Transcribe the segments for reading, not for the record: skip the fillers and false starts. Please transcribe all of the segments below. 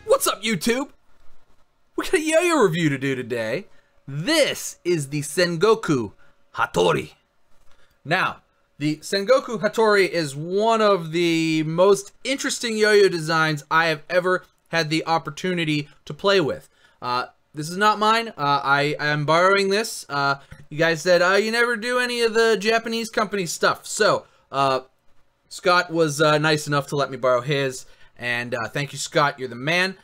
What's up, YouTube? We got a yo-yo review to do today. This is the Sengoku Hattori. Now, the Sengoku Hattori is one of the most interesting yo-yo designs I have ever had the opportunity to play with. This is not mine. I am borrowing this. You guys said, you never do any of the Japanese company stuff. So, Scott was nice enough to let me borrow his. And thank you, Scott. You're the man.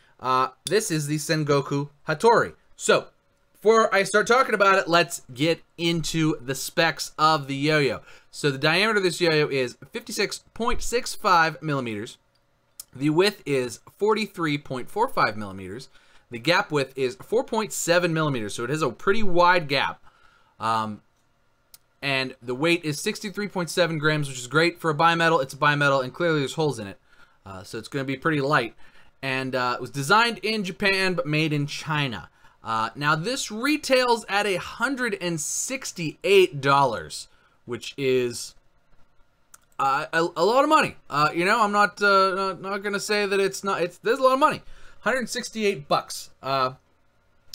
This is the Sengoku Hattori. So, before I start talking about it, let's get into the specs of the yo-yo. So, the diameter of this yo-yo is 56.65 millimeters. The width is 43.45 millimeters. The gap width is 4.7 millimeters, so it has a pretty wide gap. And the weight is 63.7 grams, which is great for a bimetal. It's a bimetal, and clearly there's holes in it. So it's going to be pretty light. And it was designed in Japan, but made in China. Now, this retails at $168, which is a lot of money. You know, I'm not going to say that it's not. There's a lot of money. 168 bucks.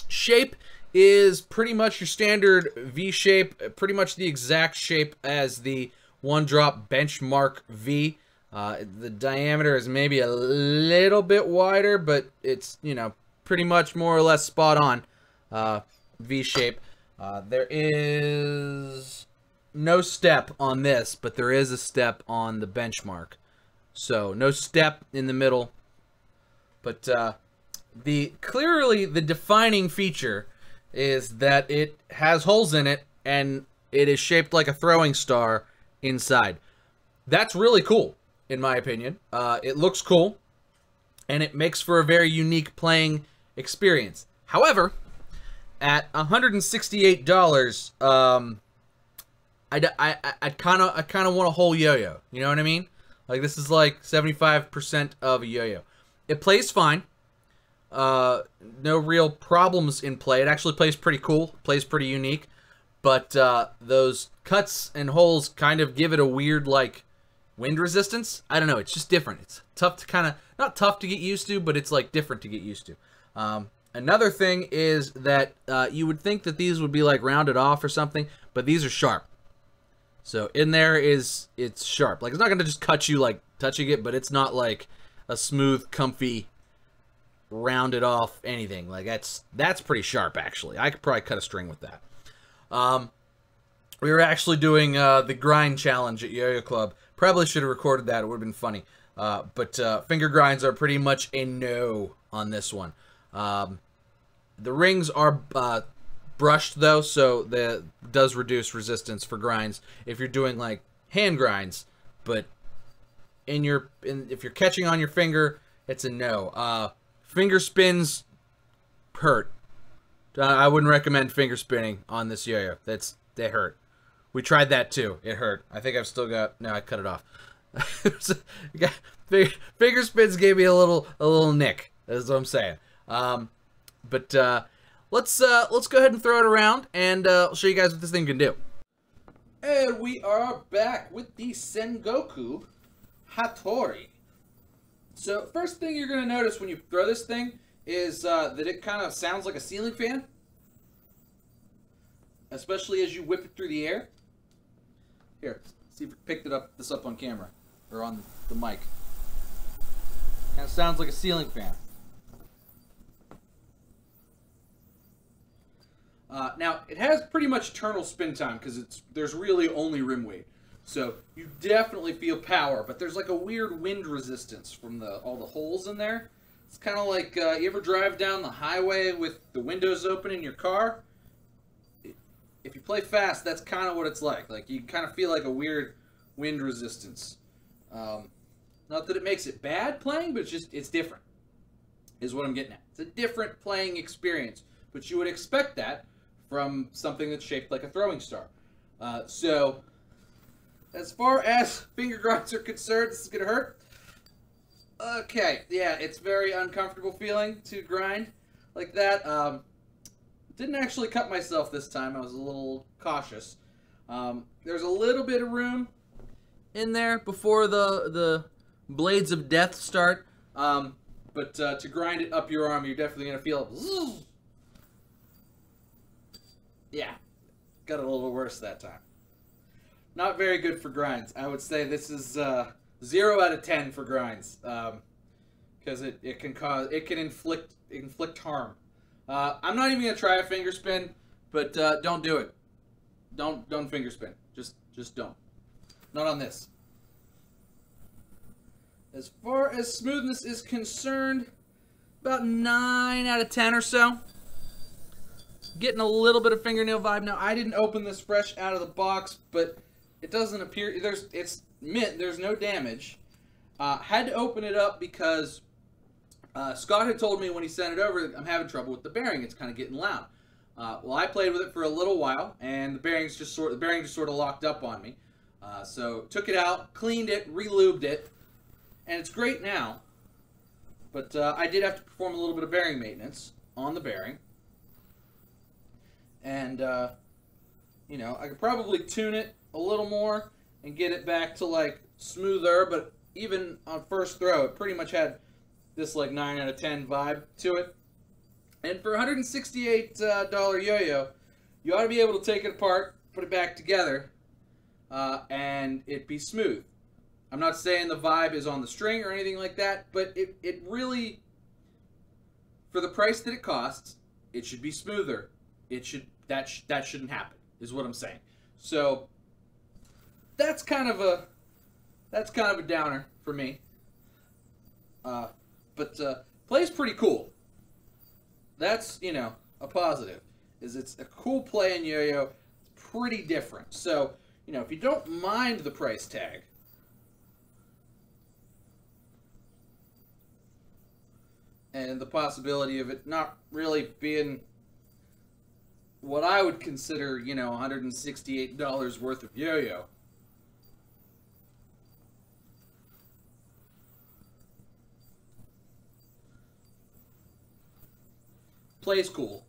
Shape is pretty much your standard V shape, pretty much the exact shape as the One Drop Benchmark V. The diameter is maybe a little bit wider, but it's, you know, pretty much more or less spot on V shape. There is no step on this, but there is a step on the Benchmark. So no step in the middle. But clearly the defining feature is that it has holes in it and it is shaped like a throwing star inside. That's really cool, in my opinion. It looks cool, and it makes for a very unique playing experience. However, at $168, I kind of want a whole yo-yo. You know what I mean? Like, this is like 75% of a yo-yo. It plays fine. No real problems in play. It actually plays pretty cool. Plays pretty unique. But those cuts and holes kind of give it a weird, like, wind resistance. I don't know. It's just different. It's tough to kind of, not tough to get used to, but it's like different to get used to. Another thing is that you would think that these would be like rounded off or something, but these are sharp. So in there it's sharp. Like, it's not going to just cut you like touching it, but it's not like a smooth, comfy, rounded off anything. Like, that's pretty sharp, actually. I could probably cut a string with that. We were actually doing the grind challenge at Yoyo Club. Probably should have recorded that. It would have been funny. But finger grinds are pretty much a no on this one. The rings are brushed, though, so that does reduce resistance for grinds if you're doing, like, hand grinds. But if you're catching on your finger, it's a no. Finger spins hurt. I wouldn't recommend finger spinning on this yo-yo. They hurt. We tried that too. It hurt. I think I've still got. No, I cut it off. Finger spins gave me a little nick. That's what I'm saying. But let's go ahead and throw it around, and I'll show you guys what this thing can do. And we are back with the Sengoku Hattori. So first thing you're gonna notice when you throw this thing is that it kind of sounds like a ceiling fan, especially as you whip it through the air. Here, see if we picked this up on camera, or on the mic. Kind of sounds like a ceiling fan. Now, it has pretty much eternal spin time, because there's really only rim weight. So, you definitely feel power, but there's like a weird wind resistance from all the holes in there. It's kind of like, you ever drive down the highway with the windows open in your car? If you play fast, that's kind of what it's like. Like, you kind of feel like a weird wind resistance. Not that it makes it bad playing, but it's different, is what I'm getting at. It's a different playing experience, but you would expect that from something that's shaped like a throwing star. So, as far as finger grinds are concerned, this is going to hurt. Okay, yeah, it's very uncomfortable feeling to grind like that. Didn't actually cut myself this time. I was a little cautious. There's a little bit of room in there before the blades of death start. But to grind it up your arm, you're definitely going to feel it. Yeah, got it a little worse that time. Not very good for grinds. I would say this is 0 out of 10 for grinds, because it can inflict harm. I'm not even gonna try a finger spin, but don't do it. Don't finger spin. Just don't. Not on this. As far as smoothness is concerned, about 9 out of 10 or so. Getting a little bit of fingernail vibe. Now, I didn't open this fresh out of the box, but it doesn't appear... It's mint. There's no damage. Had to open it up because Scott had told me when he sent it over that I'm having trouble with the bearing. It's kind of getting loud. Well, I played with it for a little while, and the bearing just sort of locked up on me. So took it out, cleaned it, re-lubed it, and it's great now. But I did have to perform a little bit of bearing maintenance on the bearing. And, you know, I could probably tune it a little more and get it back to, like, smoother. But even on first throw, it pretty much had this, like, 9 out of 10 vibe to it. And for $168 Yoyo, you ought to be able to take it apart, put it back together, and it be smooth. I'm not saying the vibe is on the string or anything like that, but it really, for the price that it costs, it should be smoother. That shouldn't happen, is what I'm saying. So that's kind of a downer for me. But plays pretty cool. That's, you know, a positive. Is it's a cool play in Yoyo. It's pretty different. So, you know, if you don't mind the price tag, and the possibility of it not really being what I would consider, you know, $168 worth of Yoyo. Plays cool.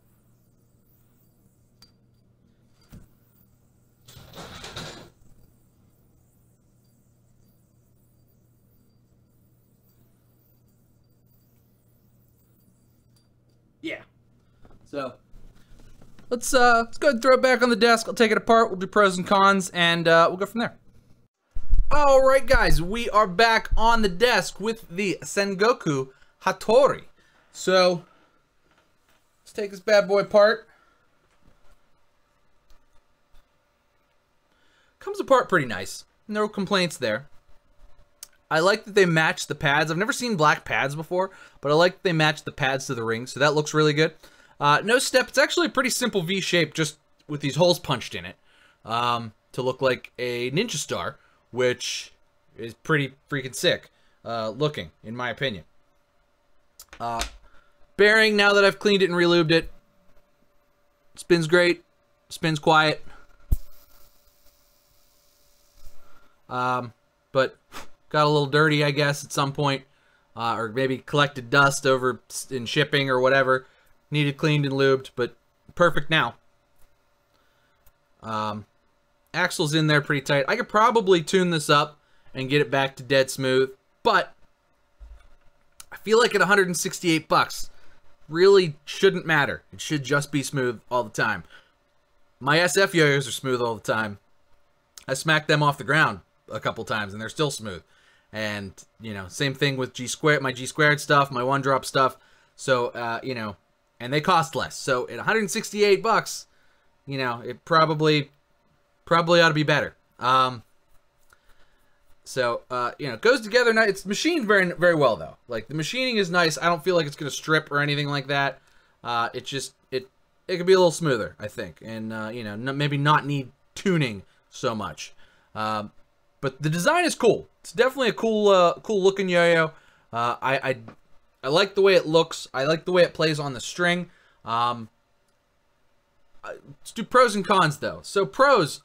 Yeah. So let's go ahead and throw it back on the desk. I'll take it apart. We'll do pros and cons, and we'll go from there. All right, guys, we are back on the desk with the Sengoku Hattori. So let's take this bad boy apart. Comes apart pretty nice. No complaints there. I like that they match the pads. I've never seen black pads before, but I like that they match the pads to the ring, so that looks really good. No step. It's actually a pretty simple V shape, just with these holes punched in it, to look like a ninja star, which is pretty freaking sick looking, in my opinion. Bearing, now that I've cleaned it and relubed it, spins great, spins quiet. But got a little dirty, I guess, at some point, or maybe collected dust over in shipping or whatever. Needed cleaned and lubed, but perfect now. Axle's in there pretty tight. I could probably tune this up and get it back to dead smooth, but I feel like at 168 bucks, really shouldn't matter. It should just be smooth all the time. My SF Yoyos are smooth all the time. I smacked them off the ground a couple times and they're still smooth. And, you know, same thing with my G squared stuff, my one drop stuff. So, you know, and they cost less. So at 168 bucks, you know, it probably ought to be better. So, you know, it goes together nice. It's machined very, very well, though. Like, the machining is nice. I don't feel like it's going to strip or anything like that. It could be a little smoother, I think. And, you know, maybe not need tuning so much. But the design is cool. it's definitely a cool looking yo-yo. I like the way it looks. I like the way it plays on the string. Let's do pros and cons though. So pros,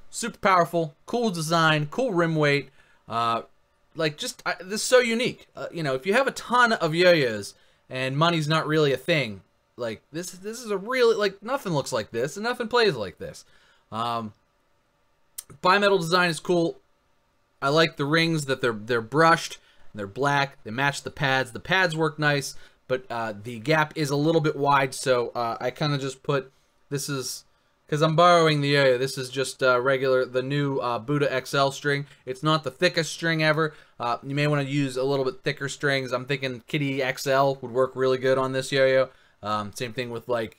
super powerful, cool design, cool rim weight. Like this is so unique. You know, if you have a ton of yo-yos and money's not really a thing, like this is a really, like, nothing looks like this and nothing plays like this. Bimetal design is cool. I like the rings that they're brushed, they're black, they match the pads. The pads work nice, but the gap is a little bit wide, so I kind of just put, this is, because I'm borrowing the yo-yo, this is just the new Buddha XL string. It's not the thickest string ever. You may want to use a little bit thicker strings. I'm thinking Kitty XL would work really good on this yo-yo. Same thing with like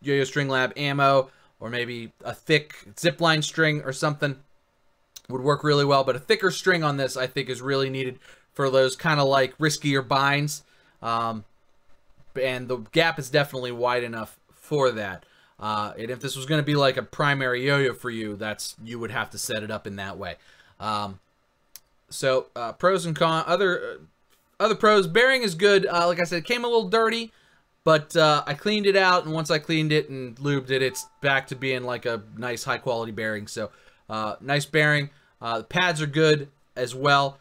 Yo-Yo String Lab ammo, or maybe a thick Zipline string or something would work really well. But a thicker string on this, I think, is really needed for those kind of like riskier binds. And the gap is definitely wide enough for that. And if this was going to be like a primary yo-yo for you, you would have to set it up in that way. So pros and cons. Other pros, bearing is good. Like I said, it came a little dirty, but I cleaned it out, and once I cleaned it and lubed it, it's back to being like a nice high quality bearing. So nice bearing. The pads are good as well.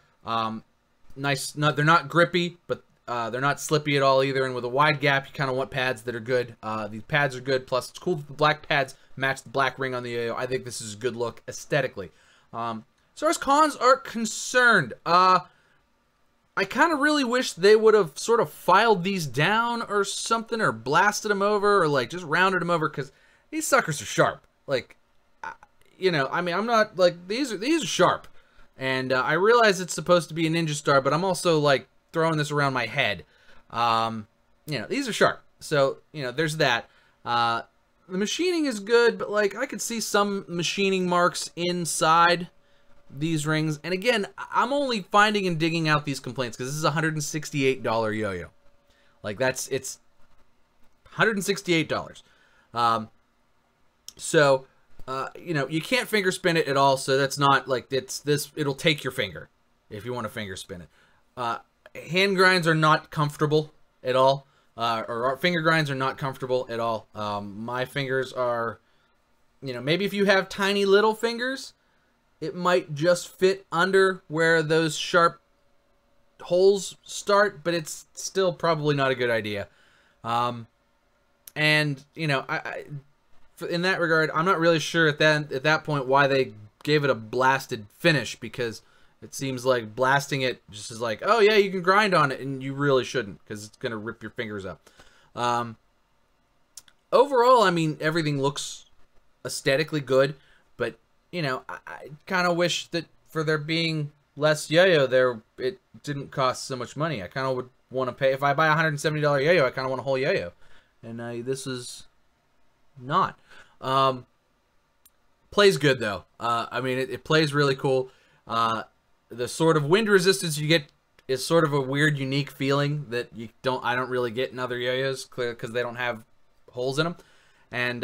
Nice. They're not grippy, but they're not slippy at all either, and with a wide gap, you kind of want pads that are good. These pads are good, plus it's cool that the black pads match the black ring on the yo-yo. I think this is a good look aesthetically. As far as cons are concerned, I kind of really wish they would have sort of filed these down or something, or blasted them over, or like just rounded them over, because these suckers are sharp. Like, you know, I mean, I'm not, like, these are sharp, and I realize it's supposed to be a Ninja Star, but I'm also like throwing this around my head. You know, these are sharp, so, you know, there's that. The machining is good, but like I could see some machining marks inside these rings, and again, I'm only finding and digging out these complaints because this is a $168 yo-yo. Like, it's $168. So you know, you can't finger spin it at all, so that's not like, it'll take your finger if you want to finger spin it. Hand grinds are not comfortable at all, or our finger grinds are not comfortable at all. My fingers are, you know, maybe if you have tiny little fingers, it might just fit under where those sharp holes start, but it's still probably not a good idea. And, you know, in that regard, I'm not really sure at that point why they gave it a blasted finish, because it seems like blasting it just is like, oh yeah, you can grind on it, and you really shouldn't, because it's going to rip your fingers up. Overall, I mean, everything looks aesthetically good, but, you know, I kind of wish that for there being less yo-yo, it didn't cost so much money. I kind of would want to pay, if I buy a $170 yo-yo, I kind of want a whole yo-yo. And this is not. Plays good, though. I mean, it plays really cool. The sort of wind resistance you get is sort of a weird, unique feeling that I don't really get in other yo-yos, because they don't have holes in them. And,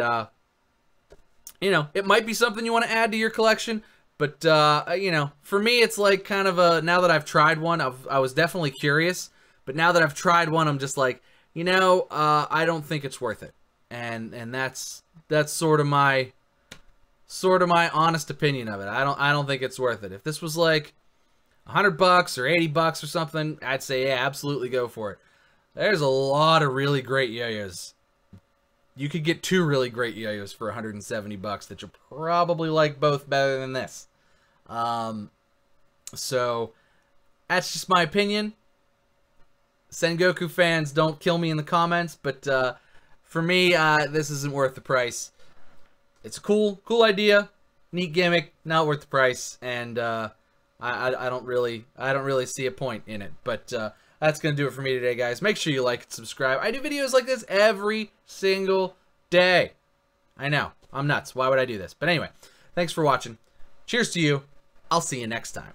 you know, it might be something you want to add to your collection, but, you know, for me, it's like kind of now that I've tried one, I was definitely curious, but now that I've tried one, I'm just like, you know, I don't think it's worth it. And that's sort of my honest opinion of it. I don't think it's worth it. If this was like $100 or $80 or something, I'd say, yeah, absolutely go for it. There's a lot of really great yo-yos. You could get 2 really great yo-yos for $170 that you'll probably like both better than this. So that's just my opinion. Sengoku fans, don't kill me in the comments, but for me, this isn't worth the price. It's a cool idea, neat gimmick, not worth the price, and I don't really see a point in it. But that's gonna do it for me today, guys. Make sure you like and subscribe. I do videos like this every single day. I know, I'm nuts. Why would I do this? But anyway, thanks for watching. Cheers to you. I'll see you next time.